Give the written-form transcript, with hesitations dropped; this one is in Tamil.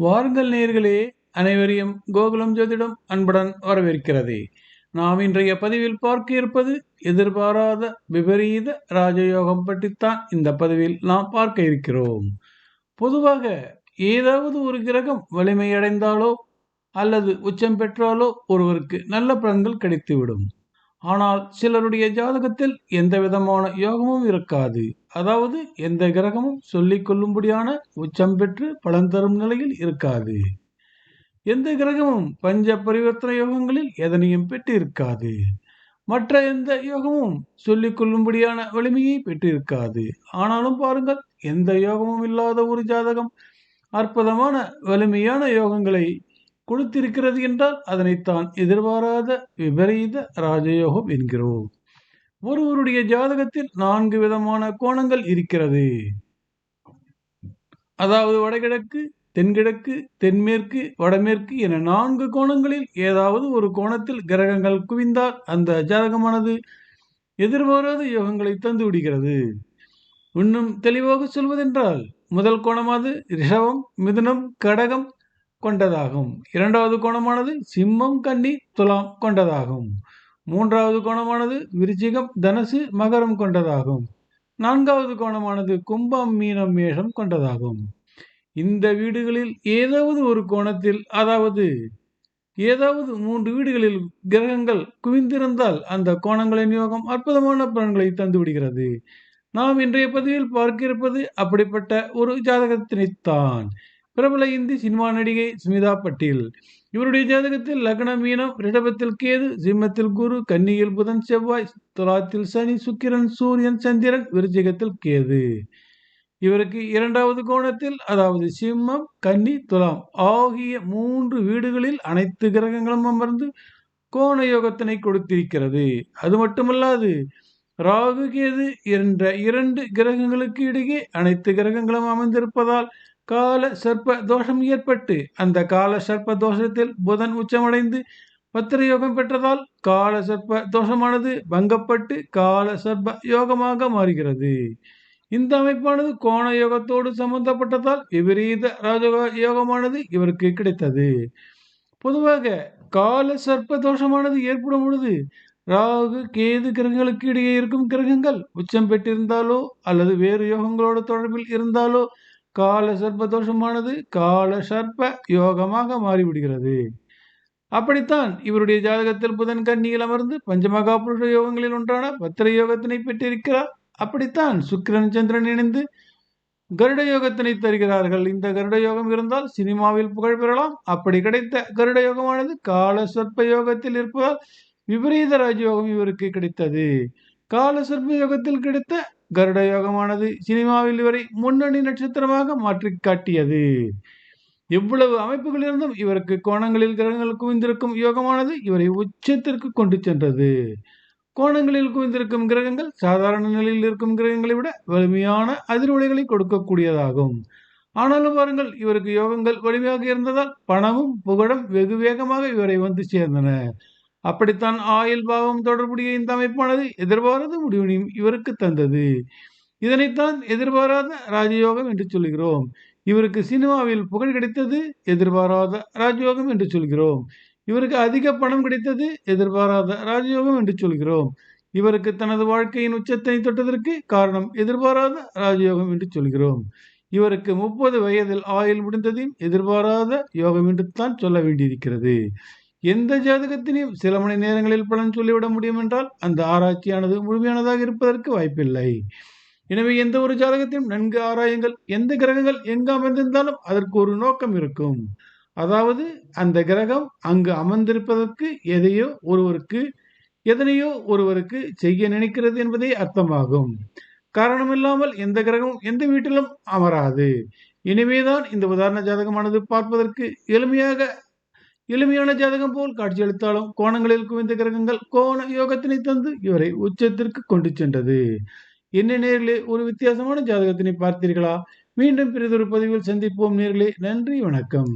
வாருங்கள் நேயர்களே, அனைவரையும் கோகுலம் ஜோதிடம் அன்புடன் வரவேற்கிறது. நாம் இன்றைய பதிவில் பார்க்க இருப்பது எதிர்பாராத விபரீத ராஜயோகம் பற்றித்தான் இந்த பதிவில் நாம் பார்க்க இருக்கிறோம். பொதுவாக ஏதாவது ஒரு கிரகம் வலிமையடைந்தாலோ அல்லது உச்சம் பெற்றாலோ ஒருவருக்கு நல்ல பலன்கள் கிடைத்துவிடும். ஆனால் சிலருடைய ஜாதகத்தில் எந்த விதமான யோகமும் இருக்காது. அதாவது எந்த கிரகமும் சொல்லிக் கொள்ளும்படியான உச்சம் பெற்று பலன் தரும் நிலையில் இருக்காது. எந்த கிரகமும் பஞ்ச பரிவர்த்தனை யோகங்களில் எதனையும் பெற்றிருக்காது. மற்ற எந்த யோகமும் சொல்லிக் கொள்ளும்படியான வலிமையை பெற்றிருக்காது. ஆனாலும் பாருங்கள், எந்த யோகமும் இல்லாத ஒரு ஜாதகம் அற்புதமான வலிமையான யோகங்களை கொடுத்திருக்கிறது என்றால் அதனைத்தான் எதிர்பாராத விபரீத ராஜயோகம் என்கிறோம். ஒருவருடைய ஜாதகத்தில் 4 விதமான கோணங்கள் இருக்கிறது. அதாவது வடகிழக்கு, தென்கிழக்கு, தென்மேற்கு, வடமேற்கு என 4 கோணங்களில் ஏதாவது ஒரு கோணத்தில் கிரகங்கள் குவிந்தால் அந்த ஜாதகமானது எதிர்பாராத யோகங்களை தந்து விடுகிறது. இன்னும் தெளிவாக சொல்வதென்றால், முதல் கோணமானது ரிஷபம், மிதுனம், கடகம் கொண்டதாகும். இரண்டாவது கோணமானது சிம்மம், கன்னி, துலாம் கொண்டதாகும். மூன்றாவது கோணமானது விருச்சிகம், தனுசு, மகரம் கொண்டதாகும். நான்காவது கோணமானது கும்பம், மீனம், மேஷம் கொண்டதாகும். இந்த வீடுகளில் ஏதாவது ஒரு கோணத்தில், அதாவது ஏதாவது 3 வீடுகளில் கிரகங்கள் குவிந்திருந்தால் அந்த கோணங்களின் யோகம் அற்புதமான பலன்களை தந்துவிடுகிறது. நாம் இன்றைய பதிவில் பார்க்க இருப்பது அப்படிப்பட்ட ஒரு ஜாதகத்தினைத்தான். பிரபல இந்தி சினிமா நடிகை ஸ்மிதா பட்டேல். இவருடைய ஜாதகத்தில் லக்னம் மீனம், ரிஷபத்தில் கேது, சிம்மத்தில் குரு, கன்னியில் புதன் செவ்வாய், துலாத்தில் சனி, சுக்கிரன், சூரியன், சந்திரன், விருச்சிகத்தில் கேது. இவருக்கு இரண்டாவது கோணத்தில், அதாவது சிம்மம், கன்னி, துலாம் ஆகிய 3 வீடுகளில் அனைத்து கிரகங்களும் அமர்ந்து கோண யோகத்தினை கொடுத்திருக்கிறது. அது மட்டுமல்லாது ராகு கேது என்ற 2 கிரகங்களுக்கு இடையே அனைத்து கிரகங்களும் அமர்ந்திருப்பதால் கால சர்ப்ப தோஷம் ஏற்பட்டு அந்த கால சர்ப்ப தோஷத்தில் புதன் உச்சமடைந்து பத்திர யோகம் பெற்றதால் கால சர்ப்ப தோஷமானது பங்கப்பட்டு கால சர்ப்ப யோகமாக மாறுகிறது. இந்த அமைப்பானது கோண யோகத்தோடு சம்பந்தப்பட்டதால் விபரீத ராஜ யோகமானது இவருக்கு கிடைத்தது. பொதுவாக கால சர்ப்ப தோஷமானது ஏற்படும் பொழுது ராகு கேது கிரகங்களுக்கு இடையே இருக்கும் கிரகங்கள் உச்சம் பெற்றிருந்தாலோ அல்லது வேறு யோகங்களோட தொடர்பில் இருந்தாலோ கால சர்ப்ப தோஷமானது கால சர்ப்ப யோகமாக மாறிவிடுகிறது. அப்படித்தான் இவருடைய ஜாதகத்தில் புதன் கன்னியில் அமர்ந்து பஞ்சமகா புருஷ யோகங்களில் ஒன்றான பத்திர யோகத்தினை பெற்றிருக்கிறார். அப்படித்தான் சுக்கிரன் சந்திரன் இணைந்து கருட யோகத்தினை தருகிறார்கள். இந்த கருட யோகம் இருந்தால் சினிமாவில் புகழ் பெறலாம். அப்படி கிடைத்த கருட யோகமானது கால சர்ப்ப யோகத்தில் இருப்பதால் விபரீத ராஜயோகம் இவருக்கு கிடைத்தது. கால சர்ப்ப யோகத்தில் கிடைத்த கருட யோகமானது சினிமாவில் இவரை முன்னணி நட்சத்திரமாக மாற்றி காட்டியது. எவ்வளவு அமைப்புகள் இருந்தும் இவருக்கு கோணங்களில் கிரகங்கள் குவிந்திருக்கும் யோகமானது இவரை உச்சத்திற்கு கொண்டு சென்றது. கோணங்களில் குவிந்திருக்கும் கிரகங்கள் சாதாரண நிலையில் இருக்கும் கிரகங்களை விட வலிமையான அதிர்வலைகளை கொடுக்கக்கூடியதாகும். ஆனாலும் பாருங்கள், இவருக்கு யோகங்கள் வலிமையாக இருந்ததால் பணமும் புகழும் வெகு வேகமாக இவரை வந்து சேர்ந்தன. அப்படித்தான் ஆயுள் பாவம் தொடர்புடைய இந்த அமைப்பானது எதிர்பாராத முடிவினையும் இவருக்கு தந்தது. இதனைத்தான் எதிர்பாராத ராஜயோகம் என்று சொல்கிறோம். இவருக்கு சினிமாவில் புகழ் கிடைத்தது எதிர்பாராத ராஜயோகம் என்று சொல்கிறோம். இவருக்கு அதிக பணம் கிடைத்தது எதிர்பாராத ராஜயோகம் என்று சொல்கிறோம். இவருக்கு தனது வாழ்க்கையின் உச்சத்தை தொட்டதற்கு காரணம் எதிர்பாராத ராஜயோகம் என்று சொல்கிறோம். இவருக்கு 30 வயதில் ஆயுள் முடிந்ததையும் எதிர்பாராத யோகம் என்று தான் சொல்ல வேண்டியிருக்கிறது. எந்த ஜாதகத்தினையும் சில மணி நேரங்களில் பலன் சொல்லிவிட முடியும் என்றால் அந்த ஆராய்ச்சியானது முழுமையானதாக இருப்பதற்கு வாய்ப்பில்லை. எனவே எந்த ஒரு ஜாதகத்தையும் நன்கு ஆராயுங்கள். எந்த கிரகங்கள் எங்கு அமர்ந்திருந்தாலும் அதற்கு ஒரு நோக்கம் இருக்கும். அதாவது அந்த கிரகம் அங்கு அமர்ந்திருப்பதற்கு எதனையோ ஒருவருக்கு செய்ய நினைக்கிறது என்பதே அர்த்தமாகும். காரணமில்லாமல் எந்த கிரகமும் எந்த வீட்டிலும் அமராது. இனிமேதான் இந்த உதாரண ஜாதகமானது பார்ப்பதற்கு எளிமையான ஜாதகம் போல் காட்சியளித்தாலும் கோணங்களில் குவிந்த கிரகங்கள் கோண யோகத்தினை தந்து இவரை உச்சத்திற்கு கொண்டு சென்றது. என்ன நேர்களே, ஒரு வித்தியாசமான ஜாதகத்தினை பார்த்தீர்களா? மீண்டும் பிறிதொரு பதிவில் சந்திப்போம் நேர்களே. நன்றி, வணக்கம்.